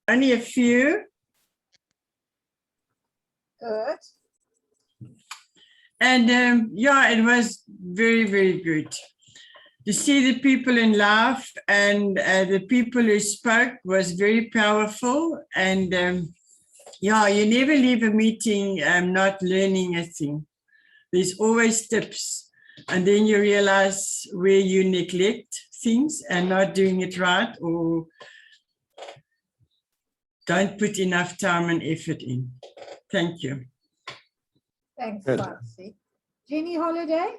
Only a few. Good. And yeah, it was very, very good. To see the people in love and the people who spoke was very powerful. And yeah, you never leave a meeting not learning a thing. There's always tips. And then you realize where you neglect things and not doing it right, or don't put enough time and effort in. Thank you. Thanks, Good. Francie. Jenny Holiday?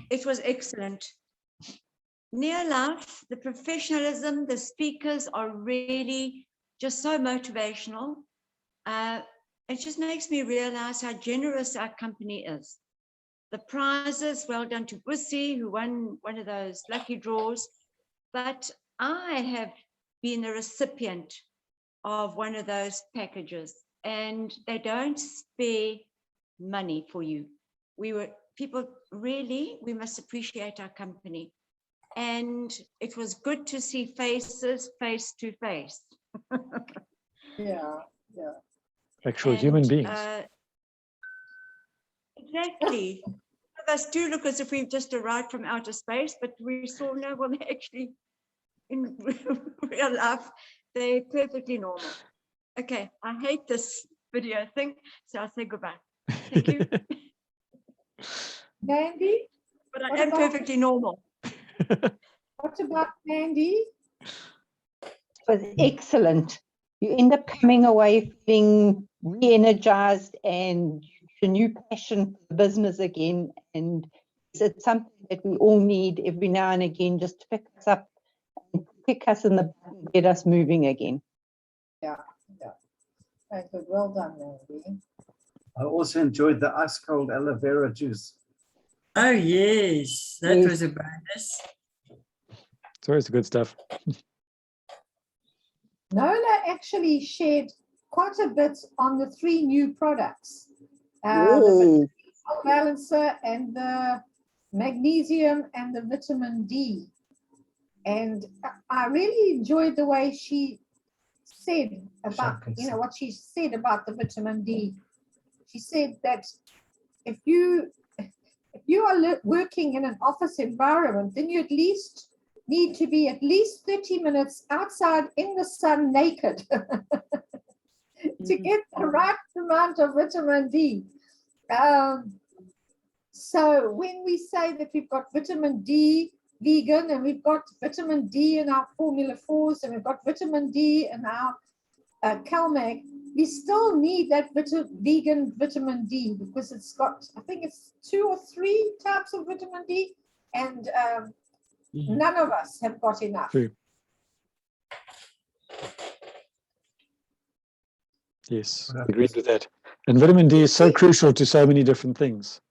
It was excellent. Near life, the professionalism, the speakers are really just so motivational. It just makes me realize how generous our company is. The prizes, well done to Bussy, who won one of those lucky draws. But I have been the recipient of one of those packages, and they don't spare money for you. People really, we must appreciate our company. And it was good to see faces face to face. Yeah, yeah. Actual human beings. Exactly. Some of us do look as if we've just arrived from outer space, but we saw no one actually in real life. They're perfectly normal. Okay, I hate this video thing, so I'll say goodbye. Thank you. Mandy? But I What am about- perfectly normal. What about Mandy? It was excellent. You end up coming away feeling re-energized and a new passion for the business again. And it's something that we all need every now and again, just to pick us up and kick us in the butt and get us moving again. Yeah, yeah. Very good. Well done, Mandy. I also enjoyed the ice cold aloe vera juice. Oh, yes, that Yes. was a bonus. It's always good stuff. Nola actually shared quite a bit on the 3 new products. The Yay. balancer and the magnesium and the vitamin D. And I really enjoyed the way she said about, you know, what she said about the vitamin D. She said that if you are working in an office environment, then you at least need to be at least 30 minutes outside in the sun naked to get the right amount of vitamin D. So when we say that we've got vitamin D vegan, and we've got vitamin D in our Formula 4s, and we've got vitamin D in our CalMag, we still need that vegan vitamin D, because it's got, I think it's 2 or 3 types of vitamin D, and none of us have got enough. True. Yes, agreed with that. And vitamin D is so crucial to so many different things.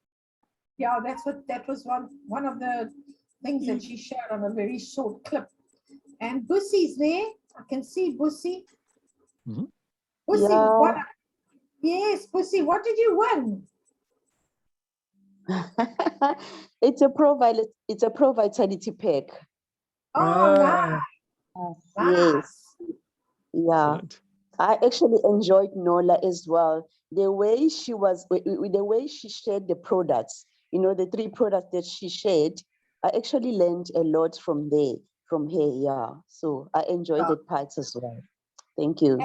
Yeah, that was one of the things that she showed on a very short clip. And Bussy's there. I can see Bussy. Mhm. Bussy, Yeah. what? Yes, Bussy, what did you win? It's a Pro Vitality pack. Oh, nice. Yes, yeah. Excellent. I actually enjoyed Nola as well. The way she shared the products, you know, the 3 products that she shared, I actually learned a lot from her, yeah. So I enjoyed the parts as well. Thank you.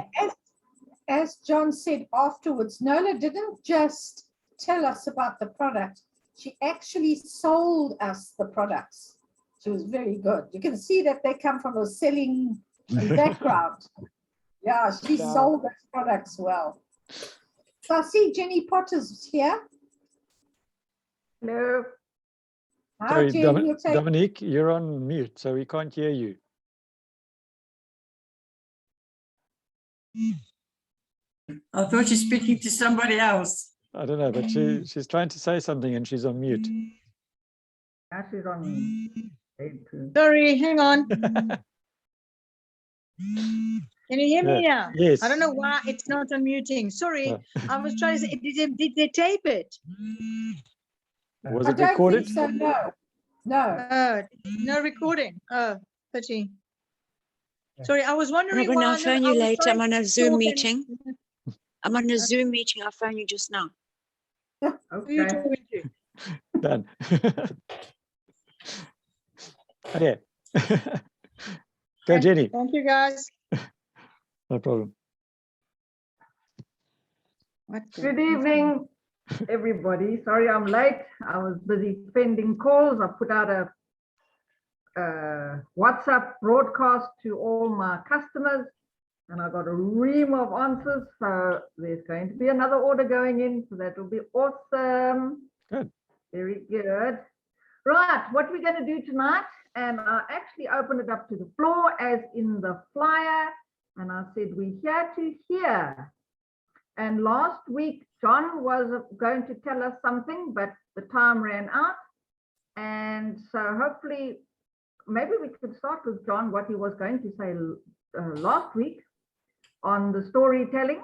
As John said afterwards, Nola didn't just tell us about the product. She actually sold us the products. She was very good. You can see that they come from a selling background. Yeah, she Yeah. sold those products well. So I see Jenny Potter's here. Hello. Hi, Sorry, Jenny. You'll take- Dominique, you're on mute, so we can't hear you. I thought you're speaking to somebody else. I don't know, but she's trying to say something and she's on mute. Sorry, hang on. Can you hear me now? Yes. I don't know why it's not unmuting. Sorry, I was trying to say, did they tape it? Was I it don't recorded? think so, no. No. No recording. Oh, pity. Sorry, I was wondering Robin, why I'll phone you I was later. trying I'm on a to Zoom talk meeting. I'm on a Zoom meeting. I'll phone you just now. Who are you Okay. talking to? Done. Okay. Go, Okay, Jenny. Thank you, guys. No problem. What the- Good evening, everybody. Sorry I'm late. I was busy pending calls. I put out a WhatsApp broadcast to all my customers and I got a ream of answers. So there's going to be another order going in. So that will be awesome. Good. Very good. Right, what we're going to do tonight, and I actually opened it up to the floor as in the flyer, and I said, we're here to hear. And last week, John was going to tell us something, but the time ran out. And so hopefully, maybe we could start with John, what he was going to say last week on the storytelling.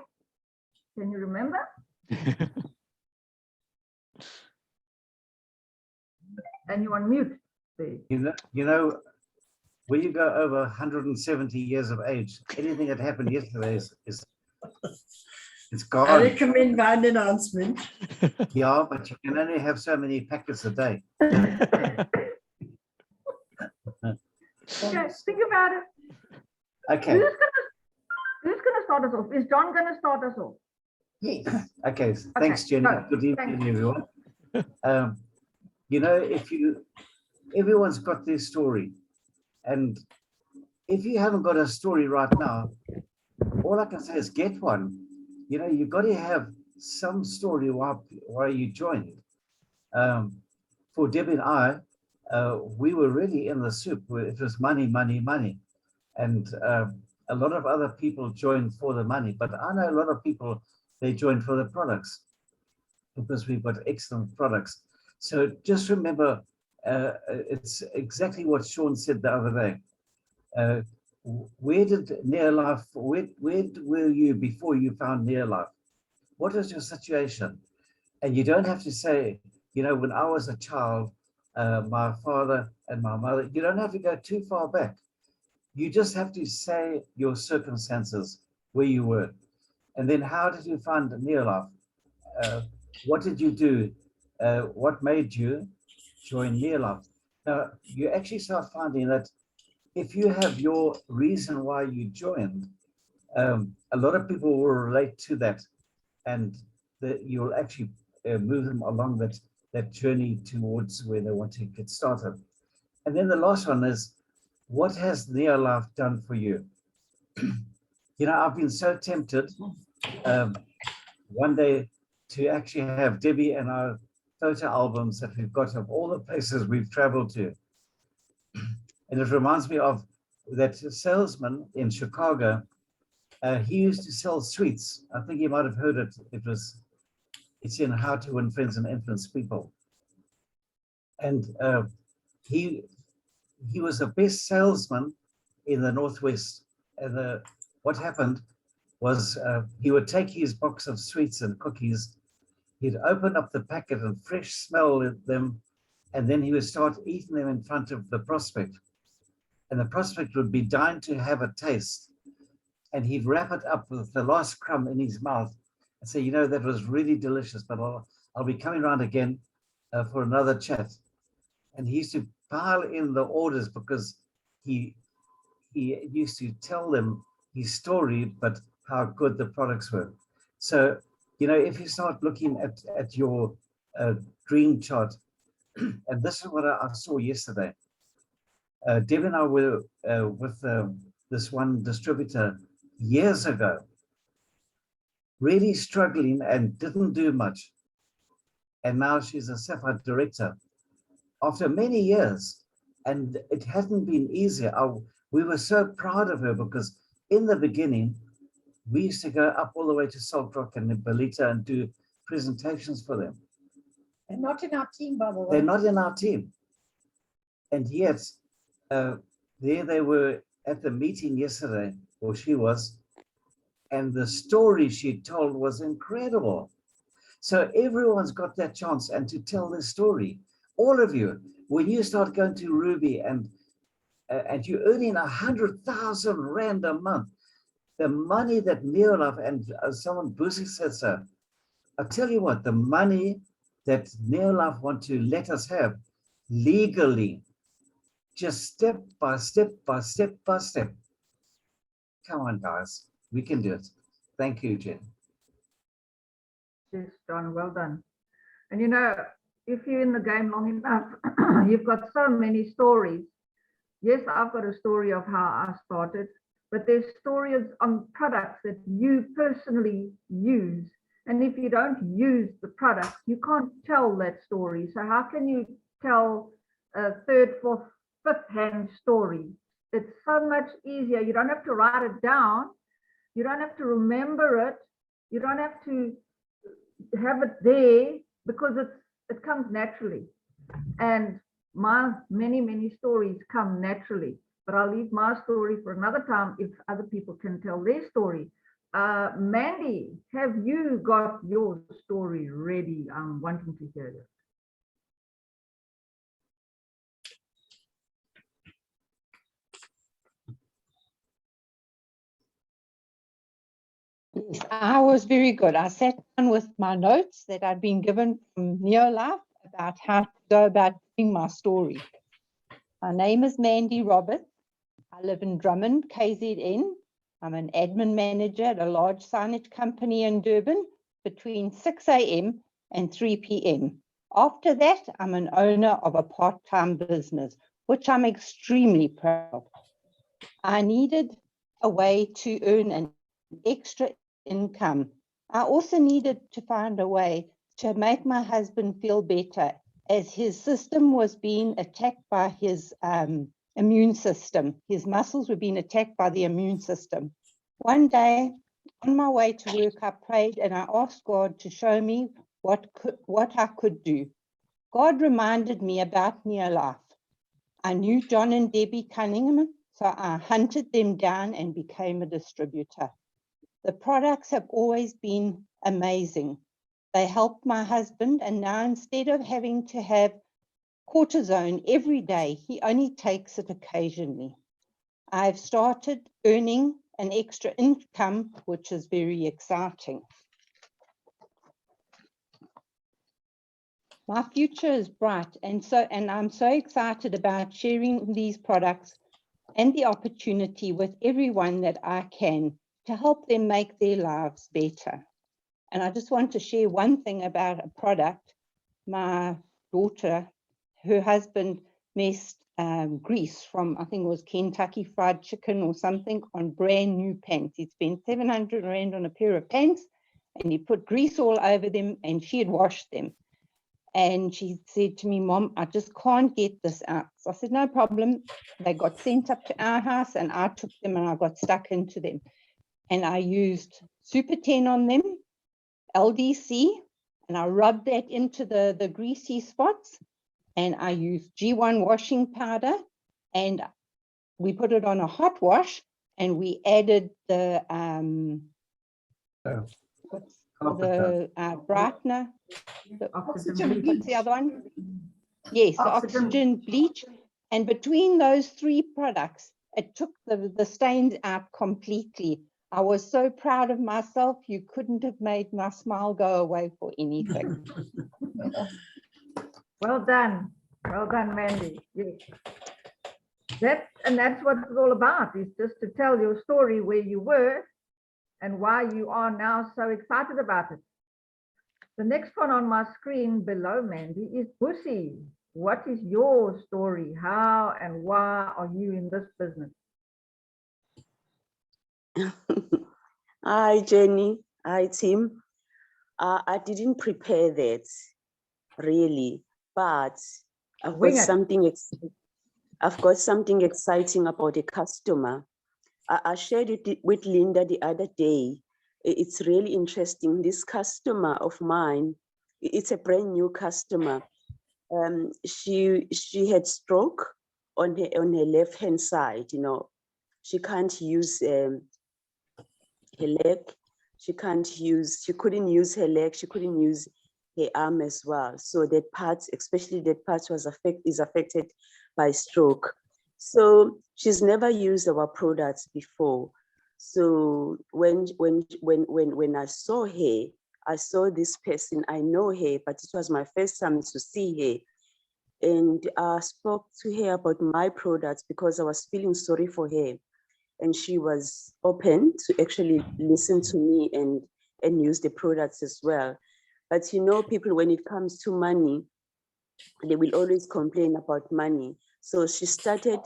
Can you remember? And you on mute there. You know, when you go over 170 years of age, anything that happened yesterday is it's I gone. recommend by an announcement. Yeah, but you can only have so many packets a day. Okay, think about it. Okay. Who's gonna start us off? Is John gonna start us off? Yes. Okay. Thanks, Jenny. go. Good evening, Thanks. everyone. You know, everyone's got their story, and if you haven't got a story right now, all I can say is get one. You know, you've got to have some story why you joined. For Debbie and I, we were really in the soup. It was money, money, money, and a lot of other people joined for the money. But I know a lot of people, they joined for the products because we've got excellent products. So just remember, it's exactly what Sean said the other day. Where did near life, where were you before you found near life? What was your situation? And you don't have to say, you know, when I was a child, my father and my mother, you don't have to go too far back. You just have to say your circumstances, where you were. And then how did you find near life? What did you do? What made you join near life? Now, you actually start finding that if you have your reason why you joined, a lot of people will relate to that, and you'll actually move them along that journey towards where they want to get started. And then the last one is, what has near life done for you? You know, I've been so tempted one day to actually have Debbie and our photo albums that we've got of all the places we've traveled to. And it reminds me of that salesman in Chicago. He used to sell sweets. I think you might have heard it. It's in How to Win Friends and Influence People. And he was the best salesman in the Northwest. And what happened was he would take his box of sweets and cookies, he'd open up the packet and fresh smell them, and then he would start eating them in front of the prospect. And the prospect would be dying to have a taste. And he'd wrap it up with the last crumb in his mouth and say, you know, that was really delicious, but I'll be coming around again for another chat. And he used to pile in the orders because he used to tell them his story, but how good the products were. So, you know, if you start looking at your dream chart, and this is what I saw yesterday. Deb and I were with this one distributor years ago, really struggling and didn't do much. And now she's a Sapphire director after many years, and it hasn't been easy. We were so proud of her because in the beginning, we used to go up all the way to Salt Rock and Belita and do presentations for them. And not in our team, by the way. They're not in our team. And yet, there they were at the meeting yesterday, or she was, and the story she told was incredible. So everyone's got that chance and to tell their story. All of you, when you start going to Ruby and and you're earning 100,000 Rand a month. The money that Neolaf and someone Busi said so. I'll tell you what, the money that Neolaf want to let us have legally, just step by step by step by step. Come on, guys, we can do it. Thank you, Jen. Yes, John, well done. And you know, if you're in the game long enough, you've got so many stories. Yes, I've got a story of how I started, but there's stories on products that you personally use. And if you don't use the product, you can't tell that story. So how can you tell a third, fourth, fifth-hand story? It's so much easier. You don't have to write it down. You don't have to remember it. You don't have to have it there, because it comes naturally. And my many stories come naturally, but I'll leave my story for another time if other people can tell their story. Mandy, have you got your story ready? I'm wanting to hear it. Yes, I was very good. I sat down with my notes that I'd been given from Neolife about how to go about doing my story. My name is Mandy Roberts. I live in Drummond, KZN. I'm an admin manager at a large signage company in Durban between 6 a.m. and 3 p.m. After that, I'm an owner of a part-time business, which I'm extremely proud of. I needed a way to earn an extra income. I also needed to find a way to make my husband feel better, as his system was being attacked by his immune system. His muscles were being attacked by the immune system. One day, on my way to work, I prayed and I asked God to show me what I could do. God reminded me about Neolife. I knew John and Debbie Cunningham, so I hunted them down and became a distributor. The products have always been amazing. They helped my husband, and now instead of having to have cortisone every day, he only takes it occasionally. I've started earning an extra income, which is very exciting. My future is bright, and I'm so excited about sharing these products and the opportunity with everyone that I can to help them make their lives better. And I just want to share one thing about a product. My daughter, her husband messed grease from, I think it was Kentucky Fried Chicken or something, on brand new pants. He spent 700 Rand on a pair of pants, and he put grease all over them, and she had washed them. And she said to me, Mom, I just can't get this out. So I said, no problem. They got sent up to our house, and I took them and I got stuck into them. And I used Super 10 on them, LDC, and I rubbed that into the greasy spots. And I used G1 washing powder, and we put it on a hot wash, and we added the brightener. What's the other one? Yes, the oxygen bleach. And between those three products, it took the stains out completely. I was so proud of myself. You couldn't have made my smile go away for anything. Well done, Mandy. Yes. That's what it's all about, is just to tell your story where you were and why you are now so excited about it. The next one on my screen below Mandy is Busi. What is your story? How and why are you in this business? Hi, Jenny. Hi, Tim. I didn't prepare that, really, but I've got something exciting about a customer. I shared it with Linda the other day. It's really interesting. This customer of mine, it's a brand new customer. She had stroke on her left-hand side. You know, she can't use her leg. She couldn't use her leg. She couldn't use her arm as well. So that part, especially that part, is affected by stroke. So she's never used our products before. So when I saw her, I saw this person, I know her, but it was my first time to see her. And I spoke to her about my products because I was feeling sorry for her. And she was open to actually listen to me and use the products as well. But you know, people, when it comes to money, they will always complain about money. So she started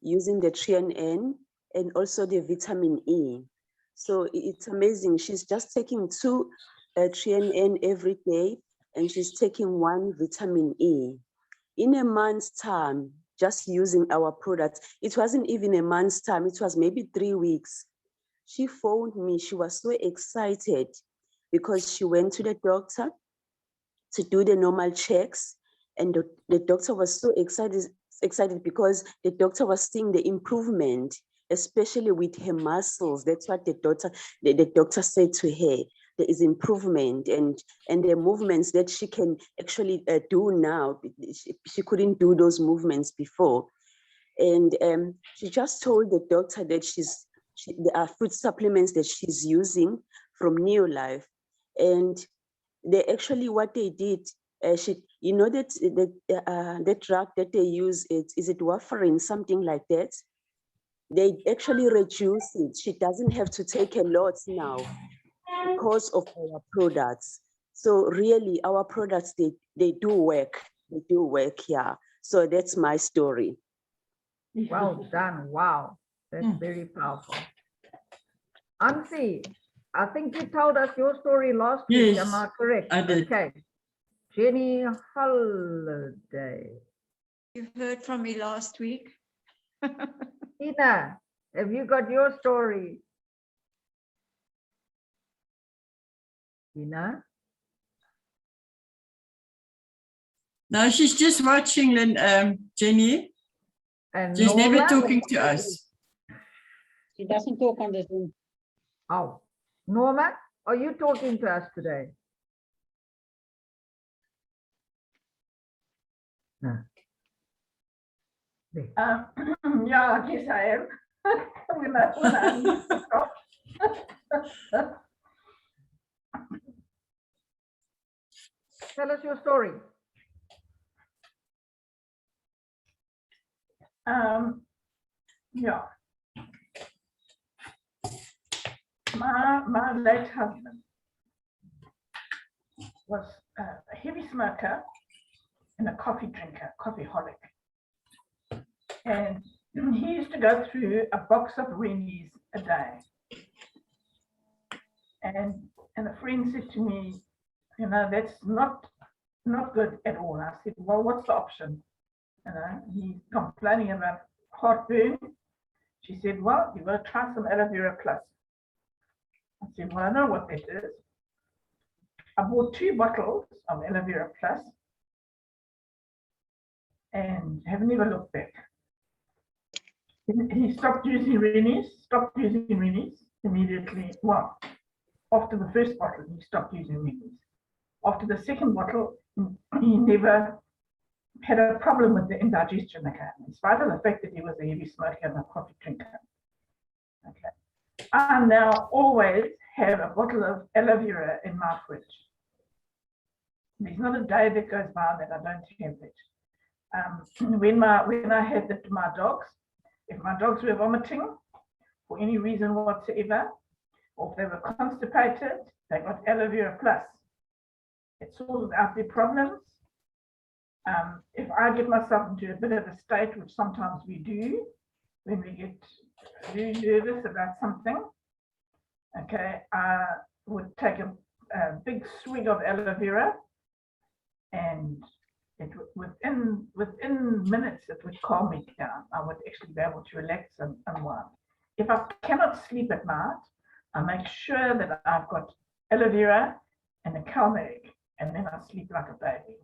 using the TNN and also the vitamin E. So it's amazing. She's just taking 2 TNN every day, and she's taking 1 vitamin E. In a month's time, just using our products, it wasn't even a month's time, it was maybe 3 weeks. She phoned me, she was so excited because she went to the doctor to do the normal checks, and the doctor was so excited because the doctor was seeing the improvement, especially with her muscles. That's what the doctor said to her. There is improvement, and the movements that she can actually do now, she couldn't do those movements before. And she just told the doctor that there are food supplements that she's using from Neolife, and they actually, what they did, you know that the drug that they use, is it warfarin, something like that? They actually reduce it. She doesn't have to take a lot now because of our products. So really, our products, they do work. They do work, yeah. So that's my story. Well done. Wow. That's very powerful. Ansi, I think you told us your story last week. Yes, Am I correct? I did. Okay. Jenny Holiday. You heard from me last week. Ina, have you got your story? Ina? No, she's just watching, Jenny. And She's never Norma? talking to us. She doesn't talk on the Zoom. Oh, Norma, are you talking to us today? No. Yeah, I guess I am. when I Tell us your story. Yeah. My late husband was a heavy smoker and a coffee drinker, coffeeholic. And he used to go through a box of Rennies a day. And a friend said to me, you know, that's not good at all. I said, well, what's the option? You know, he's complaining about heartburn. She said, well, you've got to try some aloe vera plus. I said, well, I know what that is. I bought 2 bottles of aloe vera plus and have never looked back. He stopped using Rennies immediately. Well, after the first bottle, he stopped using Rennies. After the second bottle, he never had a problem with the indigestion again, in spite of the fact that he was a heavy smoker and a coffee drinker. Okay. I now always have a bottle of aloe vera in my fridge. There's not a day that goes by that I don't have it. When I had my dogs, if my dogs were vomiting for any reason whatsoever, or if they were constipated, they got aloe vera plus. It sorted out their problems. If I get myself into a bit of a state, which sometimes we do, when we get very nervous about something, okay, I would take a big swig of aloe vera, and it within minutes it would calm me down. I would actually be able to relax and unwind. If I cannot sleep at night, I make sure that I've got aloe vera and a calmeric, and then I sleep like a baby.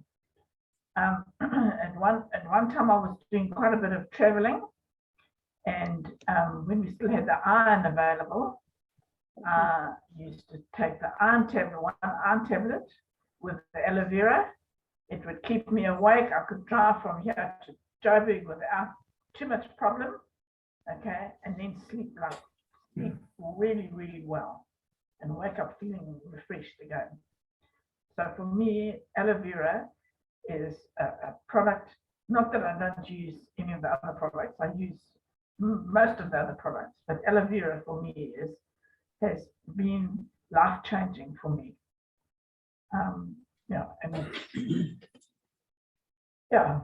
At one time I was doing quite a bit of traveling, and when we still had the iron available, I used to take the iron tablet, 1 iron tablet with the aloe vera. It would keep me awake. I could drive from here Joburg without too much problem, okay, and then sleep really, really well and wake up feeling refreshed again. So for me, aloe vera is a product, not that I don't use any of the other products, I use most of the other products, but aloe vera for me has been life-changing for me. Yeah, and it's, yeah,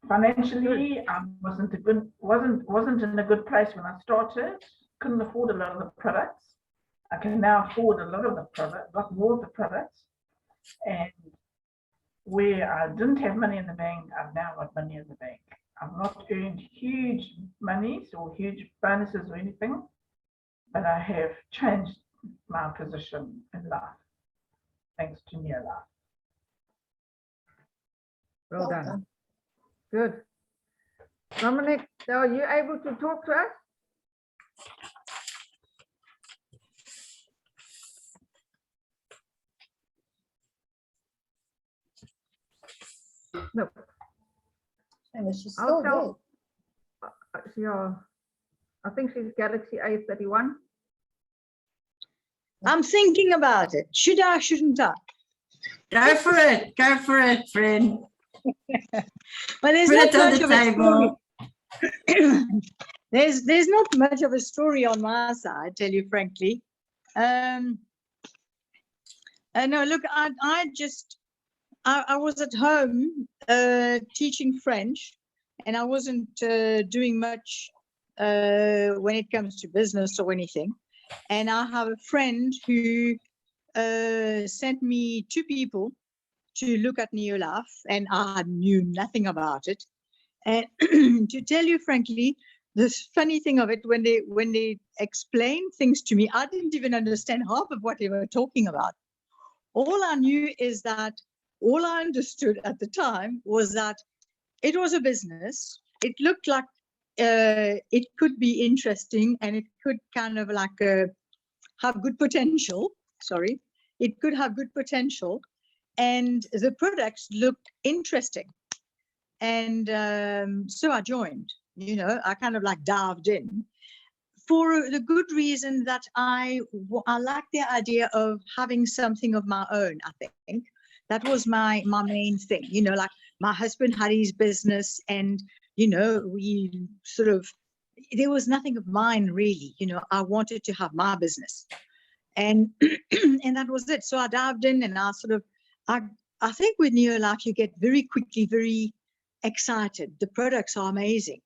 financially I wasn't in a good place when I started. Couldn't afford a lot of the products. I can now afford a lot of the product, a lot more of the products. And where I didn't have money in the bank, I've now got money in the bank. I've not earned huge monies or huge bonuses or anything, but I have changed my position in life, thanks to Near Life. Well done. Good. Dominic, are you able to talk to us? No. And she's I'll still tell, yeah, I think she's Galaxy A31. I'm thinking about it. Should I, shouldn't I? Go for it, friend. Well, there's Put not it on much the of a story. table. There's not much of a story on my side, tell you frankly. No, look, I was at home teaching French, and I wasn't doing much when it comes to business or anything. And I have a friend who sent me 2 people to look at Neolaf, and I knew nothing about it. And to tell you frankly, the funny thing of it, when they explained things to me, I didn't even understand half of what they were talking about. All I knew is that, all I understood at the time was that it was a business. It looked like it could be interesting, and it could kind of like have good potential. Sorry, it could have good potential, and the products looked interesting. And so I joined, you know, I kind of like dived in for the good reason that I like the idea of having something of my own. I think that was my main thing, you know, like my husband had his business, and, you know, we sort of, there was nothing of mine really, you know, I wanted to have my business. And and that was it. So I dived in, and I sort of, I think with Neolife, you get very quickly very excited. The products are amazing.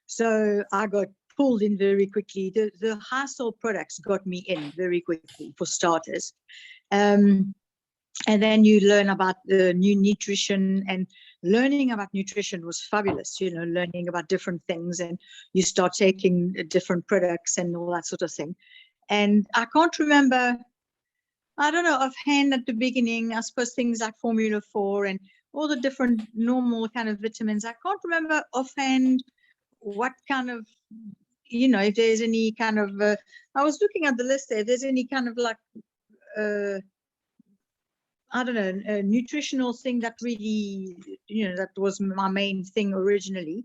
So I got pulled in very quickly. The household products got me in very quickly, for starters. And then you learn about the new nutrition, and learning about nutrition was fabulous, you know, learning about different things, and you start taking different products and all that sort of thing. And I can't remember, I don't know, offhand at the beginning, I suppose things like Formula 4 and all the different normal kind of vitamins. I can't remember offhand what kind of, you know, if there's any kind of, I was looking at the list there, if there's any kind of like, I don't know, a nutritional thing that really, you know, that was my main thing originally.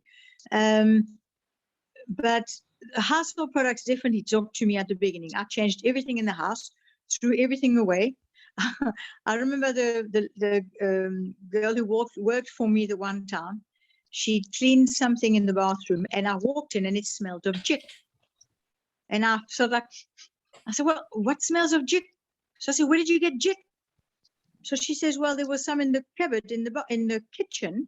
But household products definitely talked to me at the beginning. I changed everything in the house, threw everything away. I remember the girl who worked for me the one time. She cleaned something in the bathroom, and I walked in and it smelled of jik. And I said, well, what smells of jik? So I said, where did you get jik? So she says, well, there was some in the cupboard in the kitchen.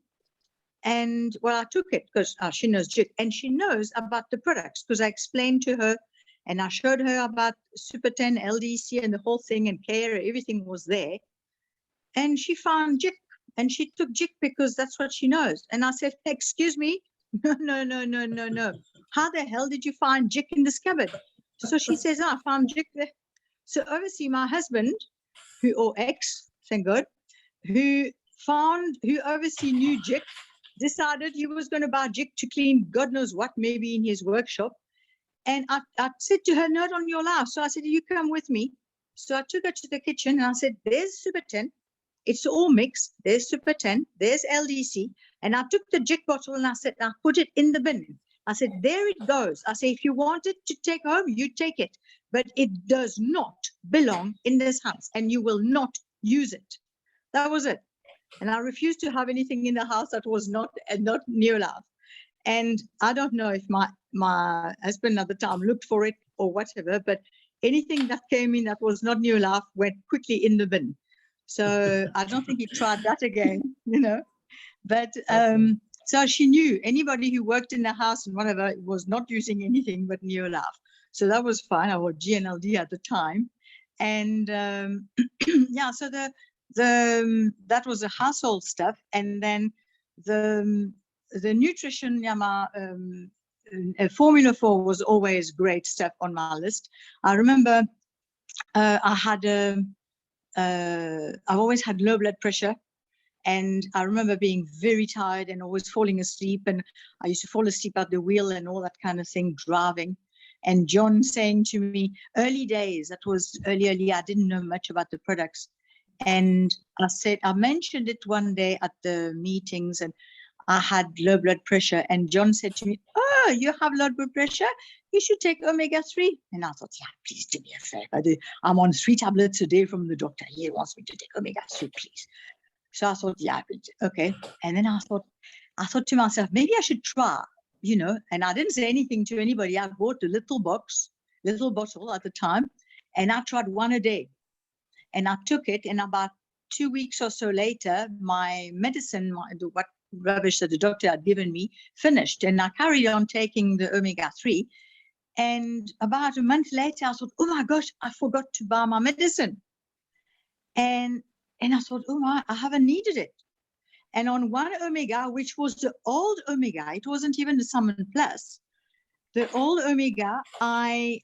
And well, I took it because she knows jik, and she knows about the products because I explained to her, and I showed her about Super 10, LDC, and the whole thing, and care, everything was there. And she found jik, and she took jik because that's what she knows. And I said, excuse me, no. How the hell did you find jik in this cupboard? So she says, I found jik there. So obviously my husband, or ex, thank God, who obviously knew jik, decided he was going to buy jik to clean God knows what, maybe in his workshop. And I said to her, not on your life. So I said, you come with me. So I took her to the kitchen, and I said, there's Super 10. It's all mixed. There's Super 10. There's LDC. And I took the Jik bottle and I said, I put it in the bin. I said, there it goes. I say, if you want it to take home, you take it. But it does not belong in this house and you will not use it. That was it. And I refused to have anything in the house that was not Neolaf. And I don't know if my husband at the time looked for it or whatever, but anything that came in that was not Neolaf went quickly in the bin. So I don't think he tried that again, you know. But so she knew anybody who worked in the house and whatever was not using anything but Neolaf. So that was fine. I was GNLD at the time. And yeah, so that was the household stuff. And then the nutrition, Formula 4 was always great stuff on my list. I remember I've always had low blood pressure. And I remember being very tired and always falling asleep. And I used to fall asleep at the wheel and all that kind of thing, driving. And John saying to me, early days, that was early, I didn't know much about the products. And I mentioned it one day at the meetings and I had low blood pressure. And John said to me, oh, you have low blood pressure? You should take omega-3. And I thought, yeah, please do me a favor. I'm on 3 tablets a day from the doctor. He wants me to take omega-3, please. So I thought, yeah, okay. And then I thought to myself, maybe I should try, you know, and I didn't say anything to anybody. I bought a little bottle at the time, and I tried 1 a day. And I took it, and about 2 weeks or so later, my medicine, what rubbish that the doctor had given me, finished. And I carried on taking the omega-3. And about a month later, I thought, oh my gosh, I forgot to buy my medicine. And I thought, oh my, I haven't needed it. And on 1 omega, which was the old omega, it wasn't even the Summon Plus, the old omega, I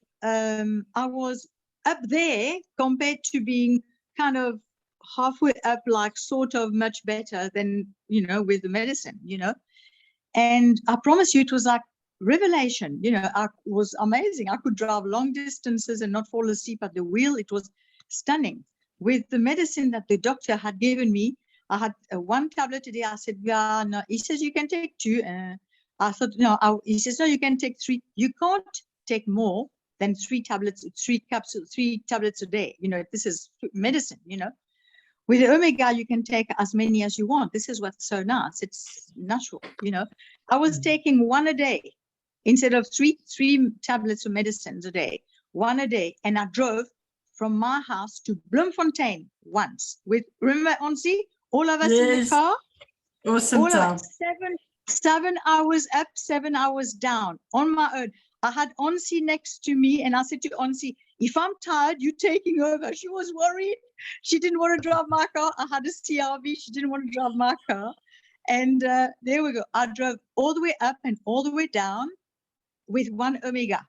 was up there compared to being kind of halfway up, like sort of much better than, you know, with the medicine, you know. And I promise you, it was like revelation, you know, it was amazing. I could drive long distances and not fall asleep at the wheel. It was stunning. With the medicine that the doctor had given me, I had 1 tablet a day. I said, yeah, no. He says, you can take 2. I thought, no. He says, no, you can take 3. You can't take more than 3 tablets, 3 capsules, 3 tablets a day. You know, this is medicine, you know. With the omega, you can take as many as you want. This is what's so nice. It's natural, you know. I was taking 1 a day instead of 3 tablets of medicines a day, 1 a day. And I drove from my house to Bloemfontein once with, remember, Onsi? All of us in the car. Awesome. All of us, 7 hours up, 7 hours down on my own. I had Onsi next to me and I said to Onsi, if I'm tired, you're taking over. She was worried. She didn't want to drive my car. I had a CRV. She didn't want to drive my car. And there we go. I drove all the way up and all the way down with 1 omega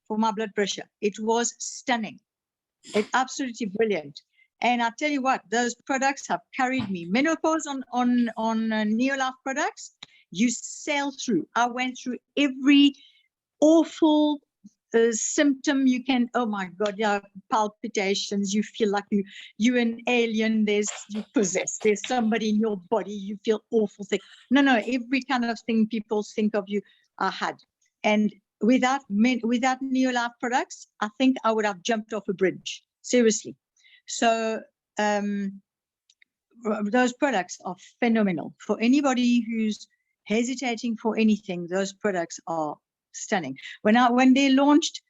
for my blood pressure. It was stunning. It's absolutely brilliant. And I tell you what, those products have carried me. Menopause on Neolaf products, you sail through. I went through every awful symptom you can. Oh my God, yeah, palpitations. You feel like you're an alien. You possessed. There's somebody in your body. You feel awful thing. No, every kind of thing people think of you, I had. And without Neolaf products, I think I would have jumped off a bridge. Seriously. So those products are phenomenal. For anybody who's hesitating for anything, those products are stunning. When they launched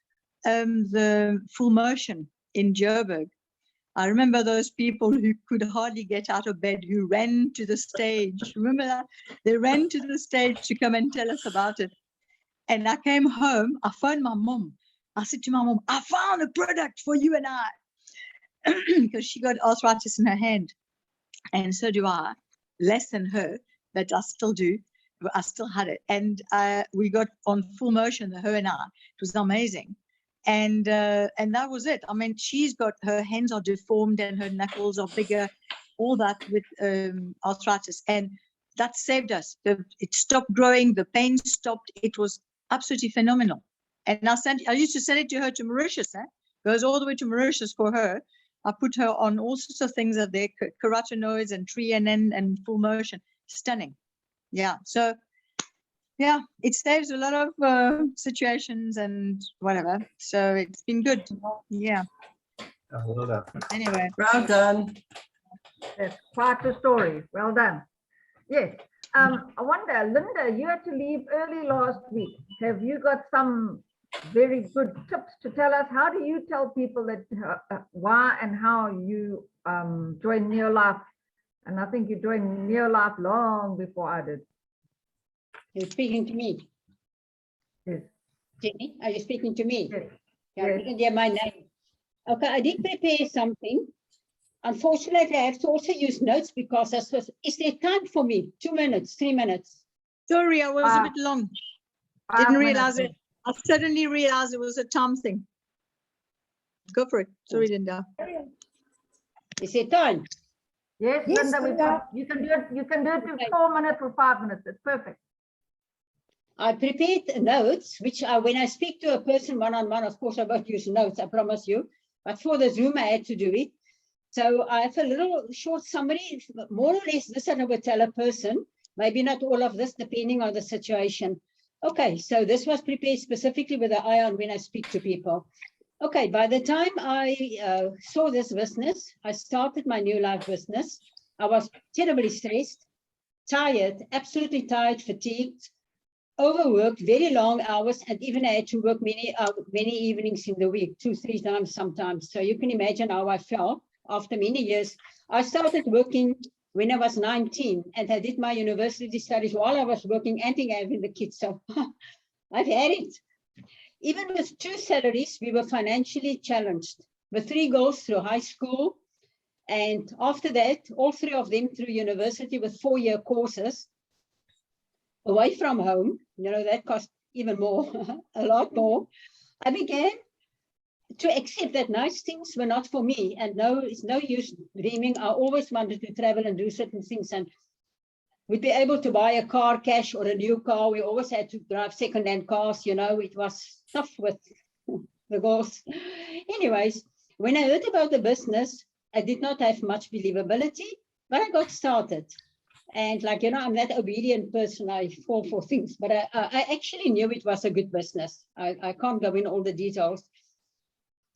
the Full Motion in Joburg, I remember those people who could hardly get out of bed, who ran to the stage. Remember that? They ran to the stage to come and tell us about it. And I came home, I phoned my mom. I said to my mom, I found a product for you and I. Because she got arthritis in her hand. And so do I. Less than her, but I still do. I still had it. And we got on Full Motion, her and I. It was amazing. And that was it. I mean, she's got, her hands are deformed and her knuckles are bigger, all that with arthritis. And that saved us. It stopped growing, the pain stopped. It was absolutely phenomenal. And I used to send it to her to Mauritius. Goes all the way to Mauritius for her. I put her on all sorts of things that they carotenoids and Trianen and Full Motion. Stunning. Yeah. So yeah, it saves a lot of situations and whatever. So it's been good. Yeah. Oh, well done. Anyway. Well done. That's quite a story. Well done. Yes. I wonder, Linda, you had to leave early last week. Have you got some very good tips to tell us? How do you tell people that why and how you joined Neolife? And I think you joined Neolife long before I did. You're speaking to me. Yes. Jenny, are you speaking to me? Yes. Yeah, I Yes. didn't hear my name. Okay, I did prepare something. Unfortunately, I have to also use notes because is there time for me? 2 minutes, 3 minutes? Sorry, I was a bit long. 5 Didn't minutes. realize it. I suddenly realized it was a time thing. Go for it. Sorry, Linda. Is there time? Yes, Yes, Linda, Linda. you can do it. You can do it in 4 minutes or 5 minutes. It's perfect. I prepared notes, which when I speak to a person one-on-one, of course, I won't use notes, I promise you. But for the Zoom, I had to do it. So I have a little short summary, more or less this I would tell a person, maybe not all of this, depending on the situation. Okay, so this was prepared specifically with an eye on when I speak to people. Okay, by the time I saw this business, I started my Neolife business. I was terribly stressed, tired, absolutely tired, fatigued, overworked, very long hours, and even I had to work many evenings in the week, 2-3 times sometimes. So you can imagine how I felt after many years. I started working when I was 19, and I did my university studies while I was working and having the kids. So I've had it. Even with 2 salaries, we were financially challenged. With 3 girls through high school, and after that, all 3 of them through university with 4-year courses, away from home, that cost even more, a lot more. I began to accept that nice things were not for me, and it's no use dreaming. I always wanted to travel and do certain things, and we'd be able to buy a car cash or a new car. We always had to drive second-hand cars, it was tough with the girls. Anyways, when I heard about the business, I did not have much believability, but I got started. And I'm that obedient person, I fall for things, but I actually knew it was a good business. I can't go in all the details.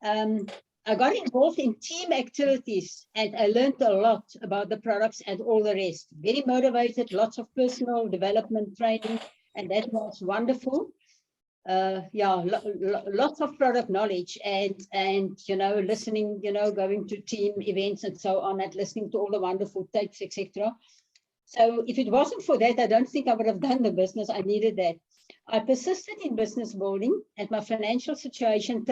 I got involved in team activities and I learned a lot about the products and all the rest. Very motivated, lots of personal development training, and that was wonderful. Lots of product knowledge and listening, going to team events and so on, and listening to all the wonderful tapes, etc. So if it wasn't for that, I don't think I would have done the business. I needed that. I persisted in business building, and my financial situation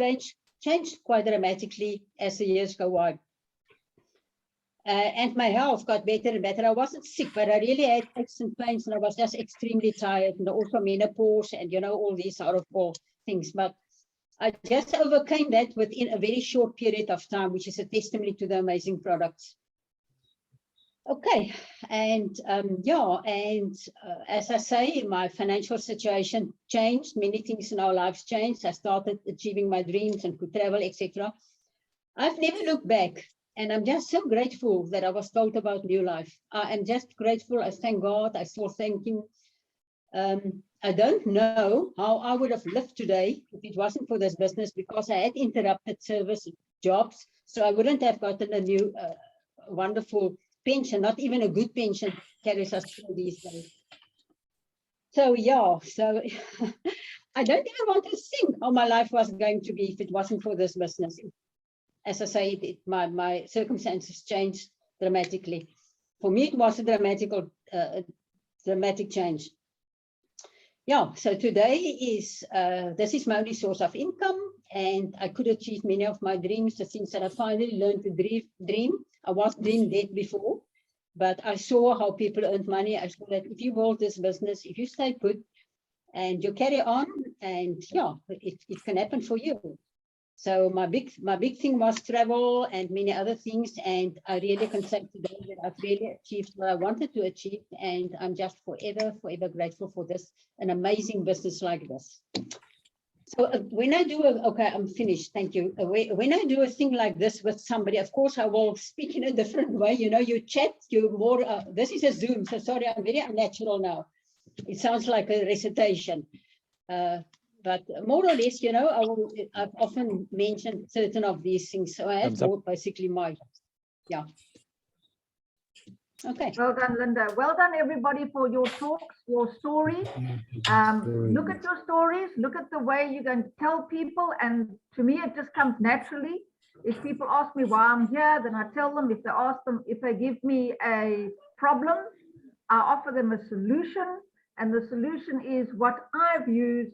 changed quite dramatically as the years go on. And my health got better and better. I wasn't sick, but I really had aches and pains, and I was just extremely tired, and also menopause, and all these horrible things. But I just overcame that within a very short period of time, which is a testimony to the amazing products. Okay, and as I say, my financial situation changed. Many things in our lives changed. I started achieving my dreams and could travel, etc. I've never looked back, and I'm just so grateful that I was told about Neolife. I am just grateful. I thank God. I still thank Him. I don't know how I would have lived today if it wasn't for this business, because I had interrupted service jobs, so I wouldn't have gotten a new wonderful pension. Not even a good pension carries us through these days. So I don't even want to think how my life was going to be if it wasn't for this business. As I say, my circumstances changed dramatically. For me, it was a dramatic change. So today this is my only source of income, and I could achieve many of my dreams, the things that I finally learned to dream. I was dream dead before, but I saw how people earned money. I saw that if you build this business, if you stay put and you carry on, and it can happen for you. So my big thing was travel and many other things, and I really can say today that I've really achieved what I wanted to achieve, and I'm just forever grateful for this, an amazing business like this. So when I do okay, I'm finished. Thank you. When I do a thing like this with somebody, of course, I will speak in a different way. You know, you chat, you more. This is a Zoom, so sorry, I'm very unnatural now. It sounds like a recitation, but more or less, you know, I've often mentioned certain of these things. So I have brought basically my, yeah. Okay. Well done, Linda. Well done, everybody, for your talks, your stories. Look at your stories. Look at the way you're going to tell people. And to me, it just comes naturally. If people ask me why I'm here, then I tell them. If they give me a problem, I offer them a solution. And the solution is what I've used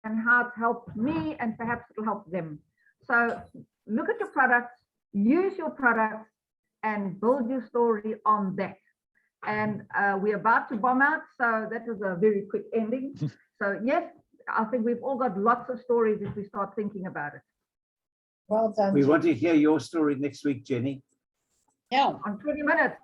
and how it's helped me, and perhaps it'll help them. So look at your products, use your products, and build your story on that. And we're about to bomb out, so that was a very quick ending. So yes, I think we've all got lots of stories if we start thinking about it. Well done. We want to hear your story next week, Jenny. Yeah. On 20 minutes.